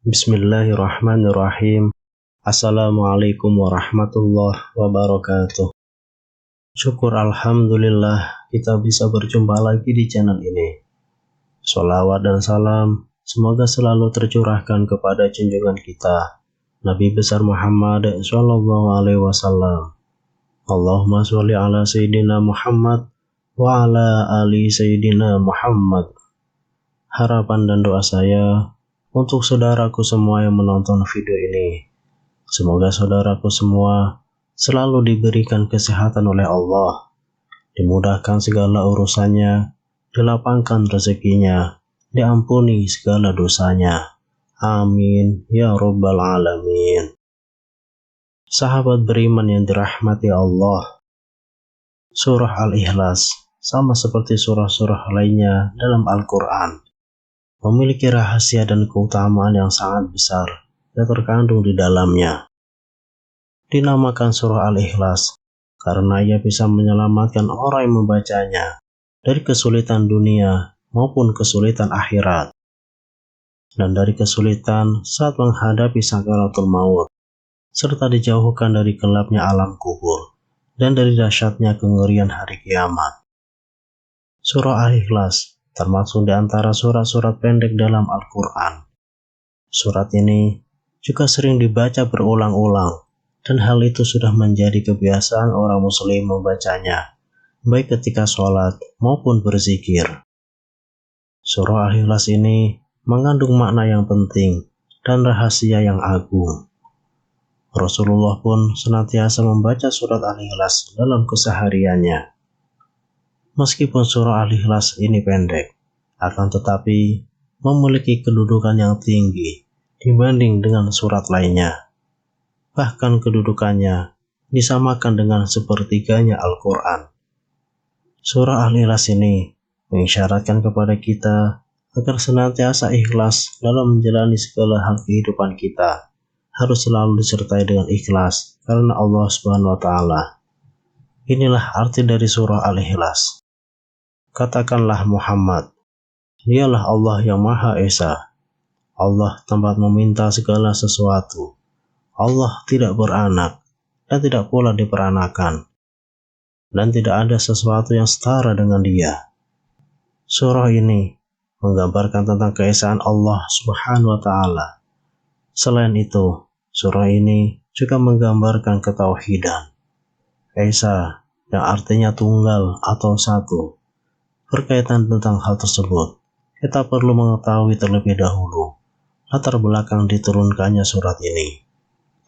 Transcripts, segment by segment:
Bismillahirrahmanirrahim. Assalamualaikum warahmatullahi wabarakatuh. Syukur alhamdulillah kita bisa berjumpa lagi di channel ini. Sholawat dan salam semoga selalu tercurahkan kepada junjungan kita Nabi besar Muhammad sallallahu alaihi wasallam. Allahumma sholli ala sayyidina Muhammad wa ala ali sayyidina Muhammad. Harapan dan doa saya untuk saudaraku semua yang menonton video ini, semoga saudaraku semua selalu diberikan kesehatan oleh Allah, dimudahkan segala urusannya, dilapangkan rezekinya, diampuni segala dosanya. Amin ya rabbal alamin. Sahabat beriman yang dirahmati Allah, surah Al-Ikhlas sama seperti surah-surah lainnya dalam Al-Quran memiliki rahasia dan keutamaan yang sangat besar yang terkandung di dalamnya. Dinamakan surah Al-Ikhlas karena ia bisa menyelamatkan orang yang membacanya dari kesulitan dunia maupun kesulitan akhirat, dan dari kesulitan saat menghadapi sakaratul maut, serta dijauhkan dari gelapnya alam kubur dan dari dahsyatnya kengerian hari kiamat. Surah Al-Ikhlas termasuk di antara surat-surat pendek dalam Al-Quran. Surat ini juga sering dibaca berulang-ulang, dan hal itu sudah menjadi kebiasaan orang muslim membacanya, baik ketika sholat maupun berzikir. Surah Al-Ikhlas ini mengandung makna yang penting dan rahasia yang agung. Rasulullah pun senantiasa membaca surat Al-Ikhlas dalam kesehariannya. Meskipun surah Al-Ikhlas ini pendek, akan tetapi memiliki kedudukan yang tinggi dibanding dengan surat lainnya. Bahkan kedudukannya disamakan dengan sepertiganya Al-Quran. Surah Al-Ikhlas ini mengisyaratkan kepada kita agar senantiasa ikhlas dalam menjalani segala hal kehidupan kita. Harus selalu disertai dengan ikhlas karena Allah Subhanahu wa Ta'ala. Inilah arti dari surah Al-Ikhlas. Katakanlah Muhammad, dialah Allah yang Maha Esa. Allah tempat meminta segala sesuatu. Allah tidak beranak dan tidak pula diperanakan, dan tidak ada sesuatu yang setara dengan Dia. Surah ini menggambarkan tentang keesaan Allah Subhanahu wa Ta'ala. Selain itu, surah ini juga menggambarkan ketauhidan. Esa yang artinya tunggal atau satu. Berkaitan tentang hal tersebut, kita perlu mengetahui terlebih dahulu latar belakang diturunkannya surat ini.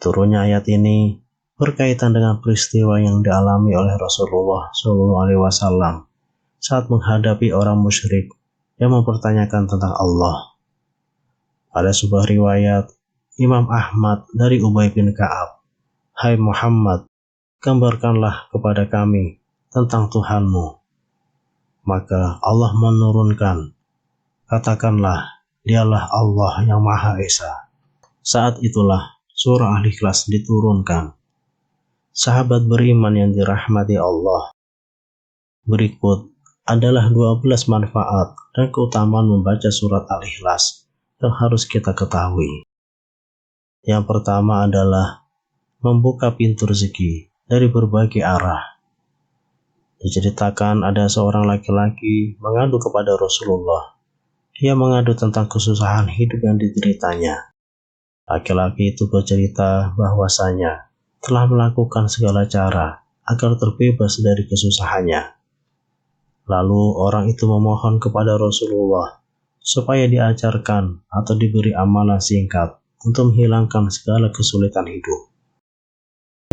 Turunnya ayat ini berkaitan dengan peristiwa yang dialami oleh Rasulullah SAW saat menghadapi orang musyrik yang mempertanyakan tentang Allah. Pada sebuah riwayat Imam Ahmad dari Ubay bin Ka'ab, "Hai Muhammad, gambarkanlah kepada kami tentang Tuhanmu." Maka Allah menurunkan, "Katakanlah, dialah Allah yang Maha Esa." Saat itulah surah Al-Ikhlas diturunkan. Sahabat beriman yang dirahmati Allah, berikut adalah 12 manfaat dan keutamaan membaca surat Al-Ikhlas yang harus kita ketahui. Yang pertama adalah membuka pintu rezeki dari berbagai arah. Diceritakan ada seorang laki-laki mengadu kepada Rasulullah. Ia mengadu tentang kesusahan hidup yang dideritanya. Laki-laki itu bercerita bahwasanya telah melakukan segala cara agar terbebas dari kesusahannya. Lalu orang itu memohon kepada Rasulullah supaya diajarkan atau diberi amalan singkat untuk menghilangkan segala kesulitan hidup.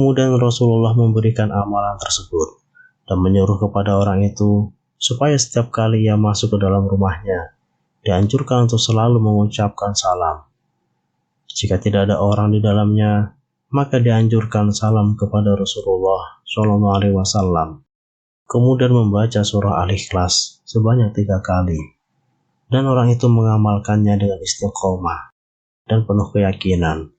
Kemudian Rasulullah memberikan amalan tersebut dan menyuruh kepada orang itu supaya setiap kali ia masuk ke dalam rumahnya, dianjurkan untuk selalu mengucapkan salam. Jika tidak ada orang di dalamnya, maka dianjurkan salam kepada Rasulullah SAW, kemudian membaca surah Al-Ikhlas sebanyak 3 kali, dan orang itu mengamalkannya dengan istiqomah dan penuh keyakinan,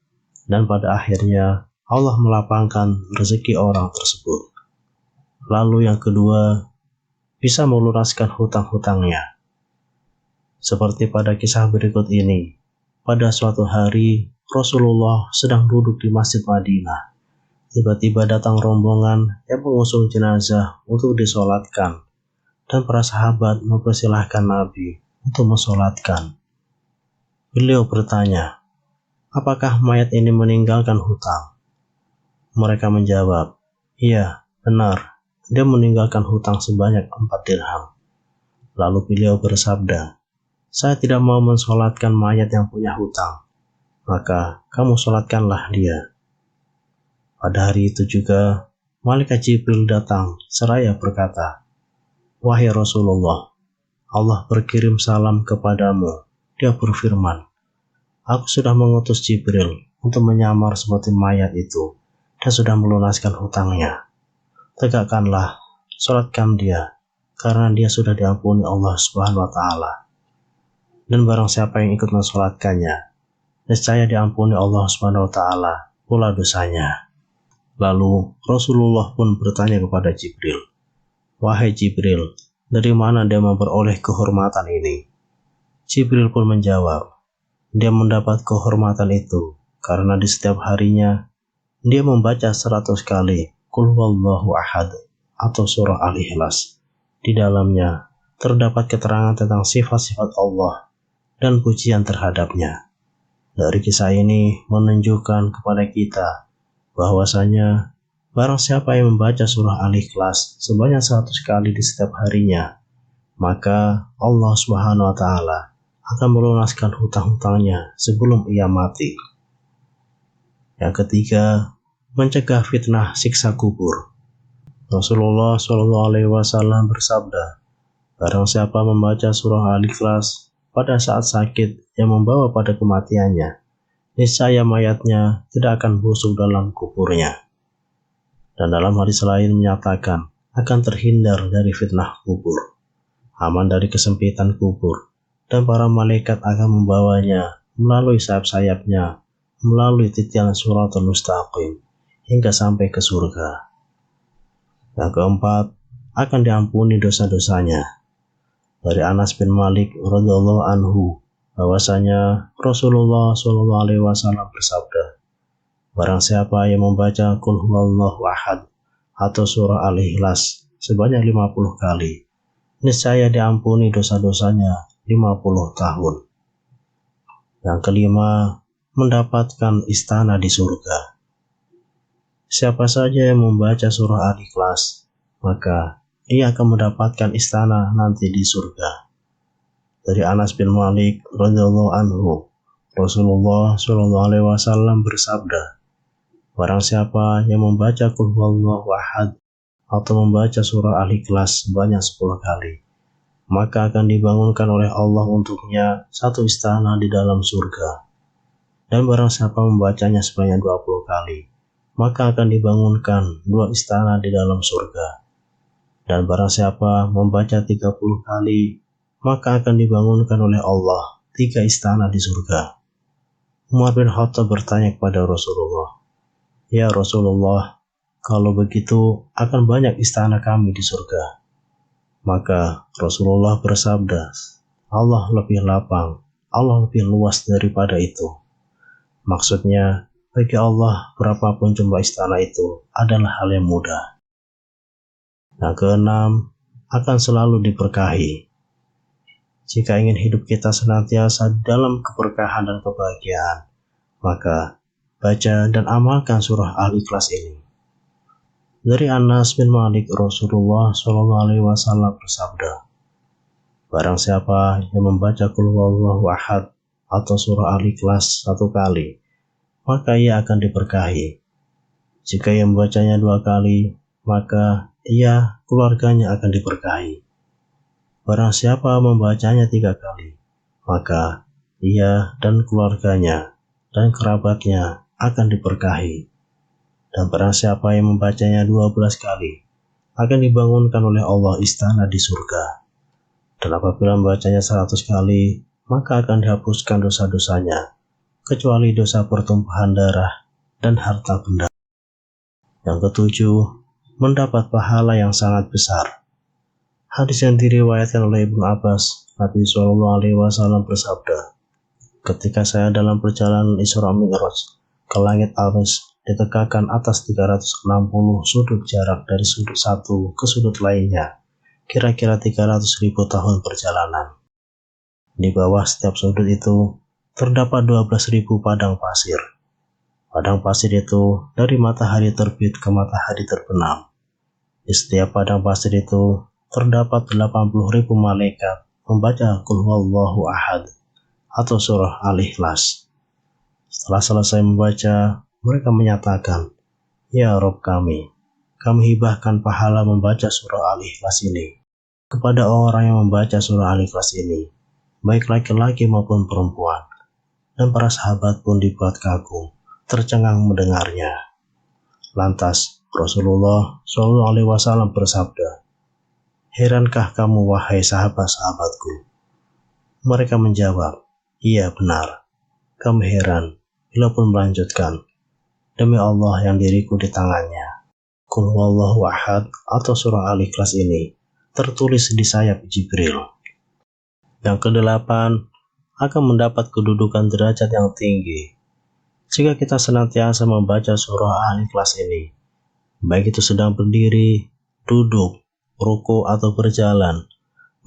dan pada akhirnya Allah melapangkan rezeki orang tersebut. Lalu yang kedua, bisa melunaskan hutang-hutangnya. Seperti pada kisah berikut ini, pada suatu hari Rasulullah sedang duduk di Masjid Madinah. Tiba-tiba datang rombongan yang mengusung jenazah untuk disolatkan, dan para sahabat mempersilahkan Nabi untuk mensolatkan. Beliau bertanya, apakah mayat ini meninggalkan hutang? Mereka menjawab, iya, benar, dia meninggalkan hutang sebanyak 4 dirham. Lalu beliau bersabda, saya tidak mau mensolatkan mayat yang punya hutang, maka kamu solatkanlah dia. Pada hari itu juga, Malaikat Jibril datang seraya berkata, wahai Rasulullah, Allah berkirim salam kepadamu. Dia berfirman, aku sudah mengutus Jibril untuk menyamar seperti mayat itu dan sudah melunaskan hutangnya. Tegakkanlah, solatkan dia, karena dia sudah diampuni Allah Subhanahu wa Ta'ala. Dan barang siapa yang ikut mensolatkannya, niscaya diampuni Allah Subhanahu wa Ta'ala pula dosanya. Lalu Rasulullah pun bertanya kepada Jibril, wahai Jibril, dari mana dia memperoleh kehormatan ini? Jibril pun menjawab, dia mendapat kehormatan itu karena di setiap harinya dia membaca 100 kali Qul huwallahu ahad atau surah Al-Ikhlas. Di dalamnya terdapat keterangan tentang sifat-sifat Allah dan pujian terhadapnya. Dari kisah ini menunjukkan kepada kita bahwasanya barang siapa yang membaca surah Al-Ikhlas sebanyak 100 kali di setiap harinya, maka Allah Subhanahu wa Ta'ala akan melunaskan hutang-hutangnya sebelum ia mati. Yang ketiga, mencegah fitnah siksa kubur. Rasulullah SAW bersabda, barang siapa membaca surah Al-Ikhlas pada saat sakit yang membawa pada kematiannya, niscaya mayatnya tidak akan busuk dalam kuburnya. Dan dalam hadis lain menyatakan akan terhindar dari fitnah kubur, aman dari kesempitan kubur, dan para malaikat akan membawanya melalui sayap-sayapnya, melalui titian Shiratal Mustaqim, hingga sampai ke surga. Yang keempat, akan diampuni dosa-dosanya. Dari Anas bin Malik radhiyallahu anhu, bahwasanya Rasulullah SAW bersabda, barang siapa yang membaca Qul huwallahu ahad atau surah Al-Ikhlas sebanyak 50 kali, niscaya diampuni dosa-dosanya 50 tahun. Yang kelima, mendapatkan istana di surga. Siapa saja yang membaca surah Al-Ikhlas, maka ia akan mendapatkan istana nanti di surga. Dari Anas bin Malik radhiyallahu anhu, Rasulullah SAW bersabda, barang siapa yang membaca Qul huwallahu ahad atau membaca surah Al-Ikhlas sebanyak 10 kali, maka akan dibangunkan oleh Allah untuknya satu istana di dalam surga. Dan barang siapa membacanya sebanyak 20 kali, maka akan dibangunkan 2 istana di dalam surga. Dan barang siapa membaca 30 kali, maka akan dibangunkan oleh Allah 3 istana di surga. Umar bin Khattab bertanya kepada Rasulullah, ya Rasulullah, kalau begitu akan banyak istana kami di surga. Maka Rasulullah bersabda, Allah lebih lapang, Allah lebih luas daripada itu. Maksudnya, bagi Allah berapapun jumlah istana itu adalah hal yang mudah. Yang keenam, akan selalu diberkahi. Jika ingin hidup kita senantiasa dalam keberkahan dan kebahagiaan, maka baca dan amalkan surah Al-Ikhlas ini. Dari Anas bin Malik, Rasulullah SAW bersabda, barang siapa yang membaca Qul huwallahu ahad atau surah Al-Ikhlas 1 kali, maka ia akan diberkahi. Jika ia membacanya 2 kali, maka ia keluarganya akan diberkahi. Barang siapa membacanya 3 kali, maka ia dan keluarganya dan kerabatnya akan diberkahi. Dan barang siapa yang membacanya 12 kali, akan dibangunkan oleh Allah istana di surga. Dan apabila membacanya 100 kali, maka akan dihapuskan dosa-dosanya, kecuali dosa pertumpahan darah dan harta benda. Yang ketujuh, mendapat pahala yang sangat besar. Hadis yang diriwayatkan oleh Ibnu Abbas, Nabi SAW bersabda, ketika saya dalam perjalanan Isra Mi'raj ke langit Abbas, ditegakkan atas 360 sudut jarak dari sudut satu ke sudut lainnya, kira-kira 300.000 tahun perjalanan. Di bawah setiap sudut itu terdapat 12.000 padang pasir. Padang pasir itu dari matahari terbit ke matahari terbenam. Di setiap padang pasir itu terdapat 80.000 malaikat membaca Qul Huwallahu Ahad atau surah Al-Ikhlas. Setelah selesai membaca, mereka menyatakan, "Ya Rabb kami hibahkan pahala membaca surah Al-Ikhlas ini kepada orang yang membaca surah Al-Ikhlas ini, baik laki-laki maupun perempuan." Dan para sahabat pun dibuat kagum, tercengang mendengarnya. Lantas Rasulullah SAW bersabda, "Herankah kamu wahai sahabat-sahabatku?" Mereka menjawab, "Iya benar, kami heran." Beliau pun melanjutkan, "Demi Allah yang diriku di tangannya, Qul Huwallahu Ahad atau surah Al-Ikhlas ini tertulis di sayap Jibril." Yang kedelapan, akan mendapat kedudukan derajat yang tinggi. Jika kita senantiasa membaca surah Al-Ikhlas ini, baik itu sedang berdiri, duduk, ruku atau berjalan,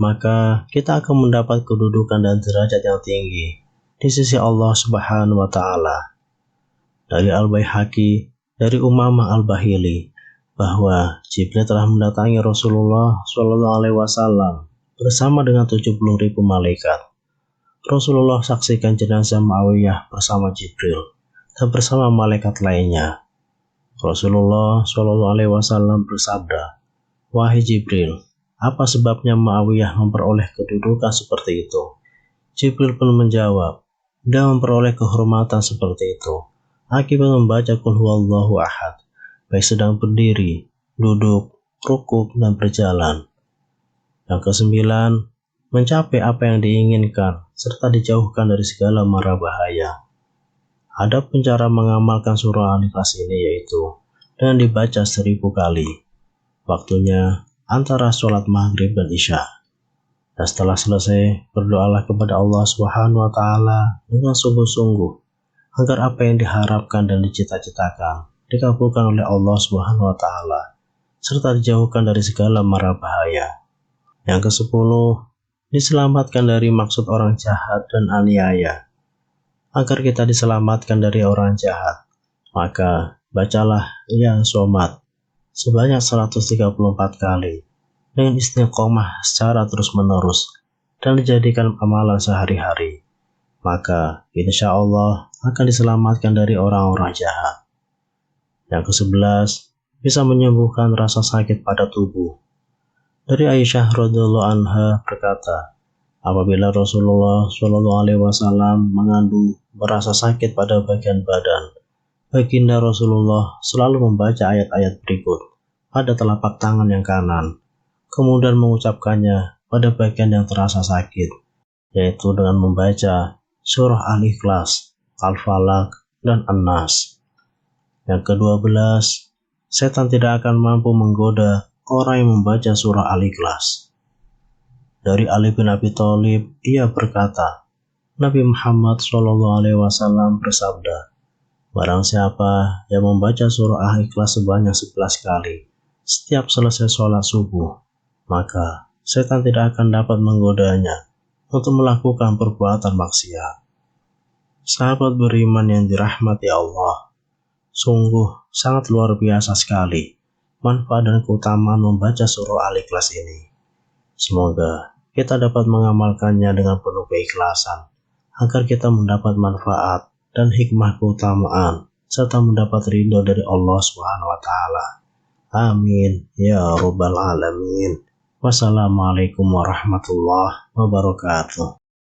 maka kita akan mendapat kedudukan dan derajat yang tinggi di sisi Allah Subhanahu wa Ta'ala. Dari Al-Baihaqi, dari Umamah Al-Bahili, bahwa Jibril telah mendatangi Rasulullah SAW bersama dengan 70.000 malaikat. Rasulullah saksikan jenazah Muawiyah bersama Jibril dan bersama malaikat lainnya. Rasulullah SAW bersabda, "Wahai Jibril, apa sebabnya Muawiyah memperoleh kedudukan seperti itu?" Jibril pun menjawab, "Dia memperoleh kehormatan seperti itu akibat membaca Qul Huwallahu Ahad, baik sedang berdiri, duduk, rukuk, dan berjalan." Yang kesembilan, mencapai apa yang diinginkan serta dijauhkan dari segala mara bahaya. Ada cara mengamalkan surah Al-Ikhlas ini, yaitu dengan dibaca 1000 kali. Waktunya antara sholat maghrib dan isya. Dan setelah selesai, berdoalah kepada Allah Subhanahu wa Ta'ala dengan sungguh-sungguh agar apa yang diharapkan dan dicita-citakan dikabulkan oleh Allah Subhanahu wa Ta'ala serta dijauhkan dari segala mara bahaya. Yang ke-10, diselamatkan dari maksud orang jahat dan aniaya. Agar kita diselamatkan dari orang jahat, maka bacalah Ya Somad sebanyak 134 kali dengan istiqomah secara terus-menerus dan dijadikan amalan sehari-hari, maka insya Allah akan diselamatkan dari orang-orang jahat. Yang ke-11, bisa menyembuhkan rasa sakit pada tubuh. Dari Aisyah radhiyallahu anha berkata, apabila Rasulullah SAW mengandung merasa sakit pada bagian badan, baginda Rasulullah selalu membaca ayat-ayat berikut pada telapak tangan yang kanan, kemudian mengucapkannya pada bagian yang terasa sakit, yaitu dengan membaca surah Al-Ikhlas, Al-Falaq, dan An-Nas. Yang ke-12, setan tidak akan mampu menggoda orang yang membaca surah Al-Ikhlas. Dari Ali bin Abi Thalib, ia berkata, Nabi Muhammad SAW bersabda, "Barang siapa yang membaca surah Al-Ikhlas sebanyak 11 kali setiap selesai sholat subuh, maka setan tidak akan dapat menggodanya untuk melakukan perbuatan maksiat." Sahabat beriman yang dirahmati Allah, sungguh sangat luar biasa sekali manfaat dan keutamaan membaca surah Al-Ikhlas ini. Semoga kita dapat mengamalkannya dengan penuh keikhlasan, agar kita mendapat manfaat dan hikmah keutamaan, serta mendapat ridho dari Allah Subhanahu wa Ta'ala. Amin ya Rabbal Alamin. Wassalamualaikum warahmatullahi wabarakatuh.